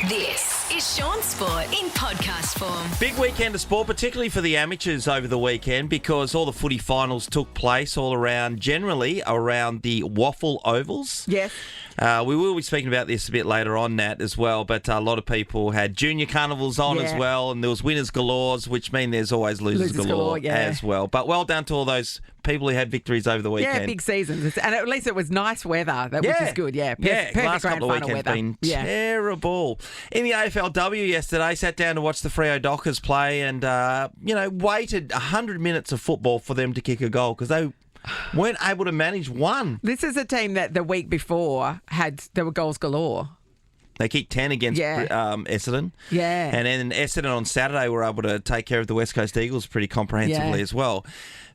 This is Shaun Sport in podcast form. Big weekend of sport, particularly for the amateurs over the weekend, because all the footy finals took place all around, generally around the waffle ovals. Yes. We will be speaking about this a bit later on, Nat, as well, but a lot of people had junior carnivals on as well, and there was winners galore, which mean there's always losers galore as well. But well done to all those people who had victories over the weekend. Yeah, big seasons. And at least it was nice weather, which is good. Yeah, perfect last couple of weekends weather. Been terrible. In the AFL W yesterday, sat down to watch the Freo Dockers play and, waited 100 minutes of football for them to kick a goal because they weren't able to manage one. This is a team that the week before there were goals galore. They kicked 10 against Essendon. Yeah. And then Essendon on Saturday were able to take care of the West Coast Eagles pretty comprehensively as well.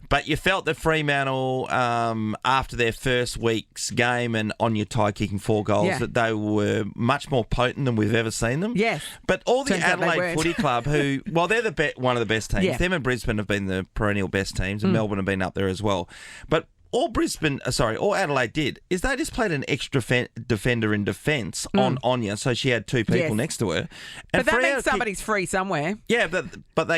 But you felt that Fremantle, after their first week's game and Anya Tai kicking 4 goals, that they were much more potent than we've ever seen them. Yes. But all the Adelaide Footy Club, who, well, they're one of the best teams. Them and Brisbane have been the perennial best teams, and Melbourne have been up there as well. But all Adelaide did is they just played an extra defender in defence on Anya, so she had 2 people next to her. And but that means somebody's free somewhere. Yeah, but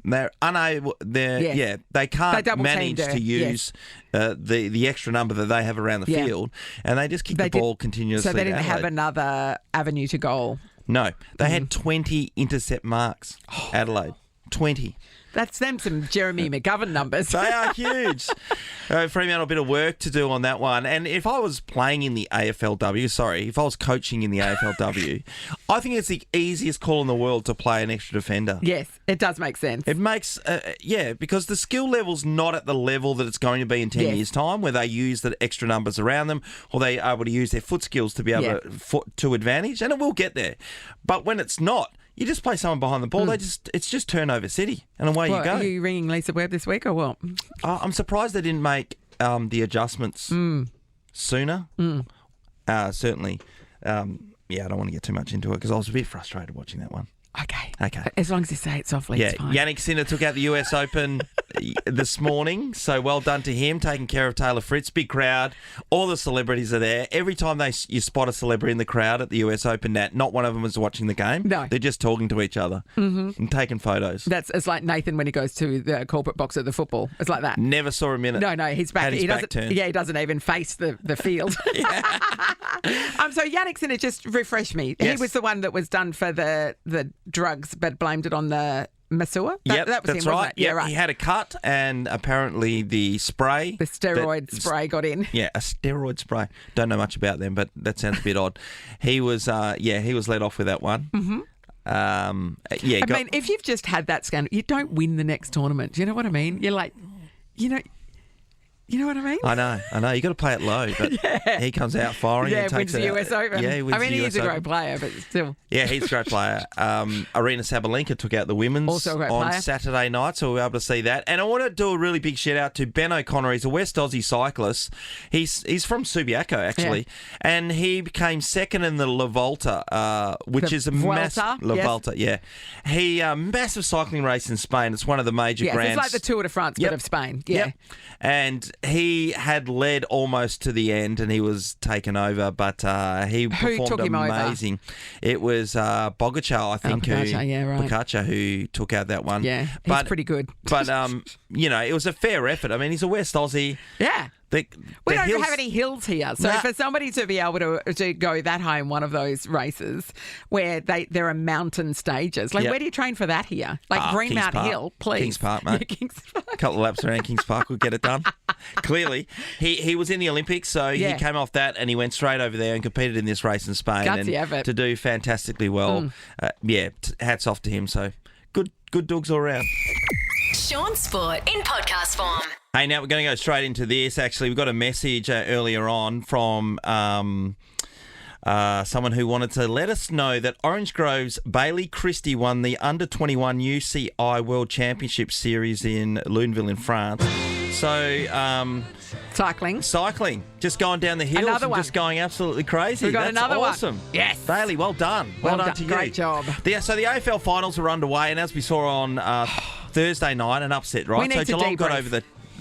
they're unable. They can't manage to use the extra number that they have around the field, and they just kick the ball continuously. So they didn't have another avenue to goal. No, they had 20 intercept marks. Adelaide, 20. That's them some Jeremy McGovern numbers. They are huge. Fremantle, a bit of work to do on that one. And if I was playing in the AFLW, if I was coaching in the AFLW, I think it's the easiest call in the world to play an extra defender. Yes, it does make sense. It makes, because the skill level's not at the level that it's going to be in 10 years' time, where they use the extra numbers around them, or they are able to use their foot skills to be able to advantage, and it will get there. But when it's not, you just play someone behind the ball. It's just turnover city, and away you go. Are you ringing Lisa Webb this week or what? I'm surprised they didn't make the adjustments sooner. Certainly. I don't want to get too much into it because I was a bit frustrated watching that one. Okay. As long as you say it softly, it's fine. Yannick Sinner took out the US Open this morning, so well done to him, taking care of Taylor Fritz. Big crowd. All the celebrities are there. Every time you spot a celebrity in the crowd at the US Open, not one of them is watching the game. No. They're just talking to each other and taking photos. It's like Nathan when he goes to the corporate box at the football. It's like that. Never saw a minute. No, he's back. Had his back turned. Yeah, he doesn't even face the field. So Yannick Sinner, just refresh me. Yes. He was the one that was done for the drugs, but blamed it on the masseur. That was him, that's right. Wasn't it? Yeah, right. He had a cut, and apparently the spray, the steroid spray, got in. Yeah, a steroid spray. Don't know much about them, but that sounds a bit odd. He was, he was let off with that one. Mm-hmm. I mean, if you've just had that scandal, you don't win the next tournament. Do you know what I mean? You're like, You know what I mean? I know. You got to play it low, but he comes out firing and takes wins the US Open. Yeah, he wins the US Open. He's a great player, but still. Yeah, he's a great player. Arena Sabalenka took out the women's also a great on player. Saturday night, so we were able to see that. And I want to do a really big shout out to Ben O'Connor. He's a West Aussie cyclist. He's from Subiaco, actually, and he became second in the La Volta, which is a massive La Volta. Yeah, he massive cycling race in Spain. It's one of the major grands. It's like the Tour de France, but of Spain. Yeah. Yep. And he had led almost to the end, and he was taken over, but he performed amazing. It was Bogacar, I think, Pogacar, who took out that one. Yeah, he's pretty good. But it was a fair effort. I mean, he's a West Aussie. Yeah. We don't have any hills here. So for somebody to be able to go that high in one of those races where there are mountain stages, where do you train for that here? Like Greenmount Hill, please. Kings Park, mate. Kings Park. A couple of laps around Kings Park will get it done. Clearly. He was in the Olympics, so he came off that and he went straight over there and competed in this race in Spain. Gutsy effort. To do fantastically well. Hats off to him. So good dogs all around. Shaun Sport in podcast form. Hey, now we're going to go straight into this. Actually, we got a message earlier on from someone who wanted to let us know that Orange Grove's Bailey Christie won the Under-21 UCI World Championship Series in Luneville in France. So... Cycling. Just going down the hills and just going absolutely crazy. We've got another awesome. One. Yes. Bailey, well done. Well done to you. Great job. So the AFL finals are underway, and as we saw on Thursday night, an upset, right? We need so to Geelong got debrief. over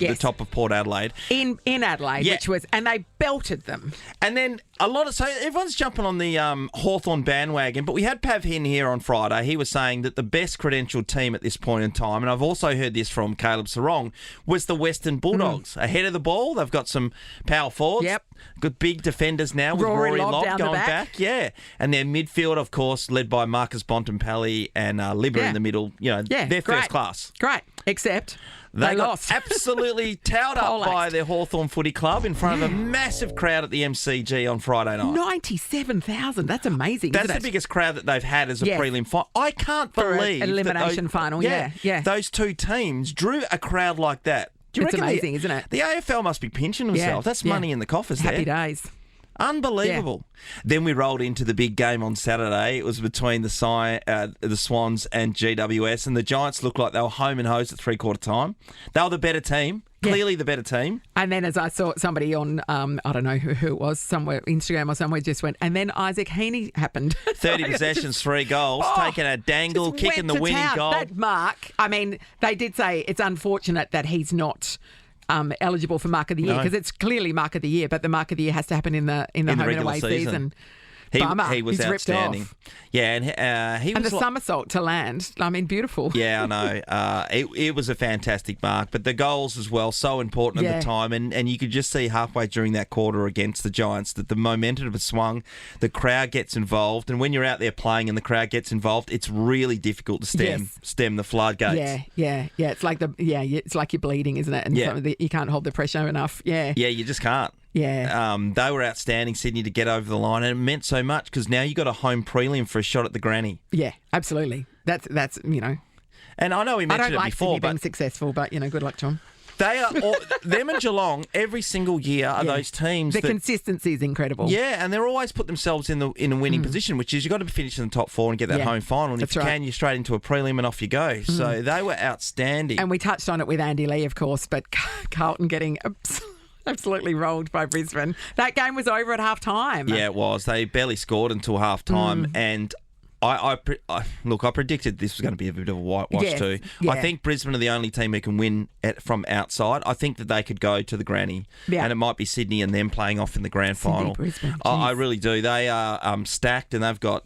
the top of Port Adelaide. In Adelaide, which was, and they belted them. And then so everyone's jumping on the Hawthorn bandwagon, but we had Pav Hin here on Friday. He was saying that the best credentialed team at this point in time, and I've also heard this from Caleb Sarong, was the Western Bulldogs. Ahead of the ball, they've got some power forwards. Yep. Good big defenders now with Rory Lobb going back. Yeah. And their midfield, of course, led by Marcus Bontempelli and Libba in the middle. They're first class. Great. Except they got lost. absolutely towed up by their Hawthorn Footy Club in front of a massive crowd at the MCG on Friday night. 97,000. That's amazing. That's the biggest crowd that they've had as a prelim final. I can't believe elimination final. Yeah. Those two teams drew a crowd like that. It's amazing, isn't it? The AFL must be pinching themselves. That's money in the coffers there. Happy days. Unbelievable. Then we rolled into the big game on Saturday. It was between the Swans and GWS, and the Giants looked like they were home and hosed at three-quarter time. They were the better team. Clearly the better team. And then as I saw somebody on, I don't know who it was, somewhere, Instagram or somewhere, just went, and then Isaac Heaney happened. 30 possessions, 3 goals, taking a dangle, kicking the winning goal. That mark, I mean, they did say it's unfortunate that he's not eligible for Mark of the Year, because it's clearly Mark of the Year, but the Mark of the Year has to happen in the home and away season. He was He's outstanding. Yeah, and he was the somersault to land. I mean, beautiful. Yeah, I know. It was a fantastic mark, but the goals as well, so important at the time, and you could just see halfway during that quarter against the Giants that the momentum had swung, the crowd gets involved, and when you're out there playing and the crowd gets involved, it's really difficult to stem the floodgates. Yeah. It's like it's like you're bleeding, isn't it? And you can't hold the pressure enough. Yeah, you just can't. Yeah. They were outstanding, Sydney, to get over the line, and it meant so much because now you got a home prelim for a shot at the granny. Yeah, absolutely. That's And I know we mentioned it before, I don't like Sydney being successful, but good luck to them. They are them and Geelong every single year are those teams. The consistency is incredible. Yeah, and they're always put themselves in a winning position, which is you've got to finish in the top 4 and get that home final. And if you can, you're straight into a prelim and off you go. So they were outstanding. And we touched on it with Andy Lee, of course, but Carlton getting absolutely rolled by Brisbane. That game was over at half time. Yeah, it was. They barely scored until half time, and I predicted this was going to be a bit of a whitewash too. Yeah. I think Brisbane are the only team who can win from outside. I think that they could go to the granny, and it might be Sydney and them playing off in the grand final. Brisbane, I really do. They are stacked, and they've got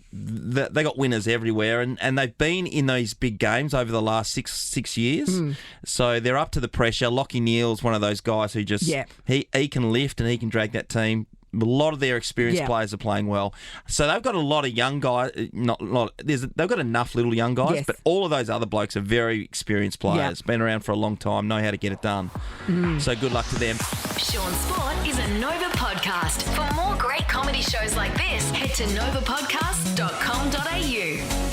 winners everywhere, and they've been in those big games over the last six years. So they're up to the pressure. Lachie Neale's one of those guys who just he can lift and he can drag that team. A lot of their experienced players are playing well. So they've got a lot of young guys. They've got enough little young guys, but all of those other blokes are very experienced players. Been around for a long time, know how to get it done. So good luck to them. Shaun Sport is a Nova podcast. For more great comedy shows like this, head to novapodcast.com.au.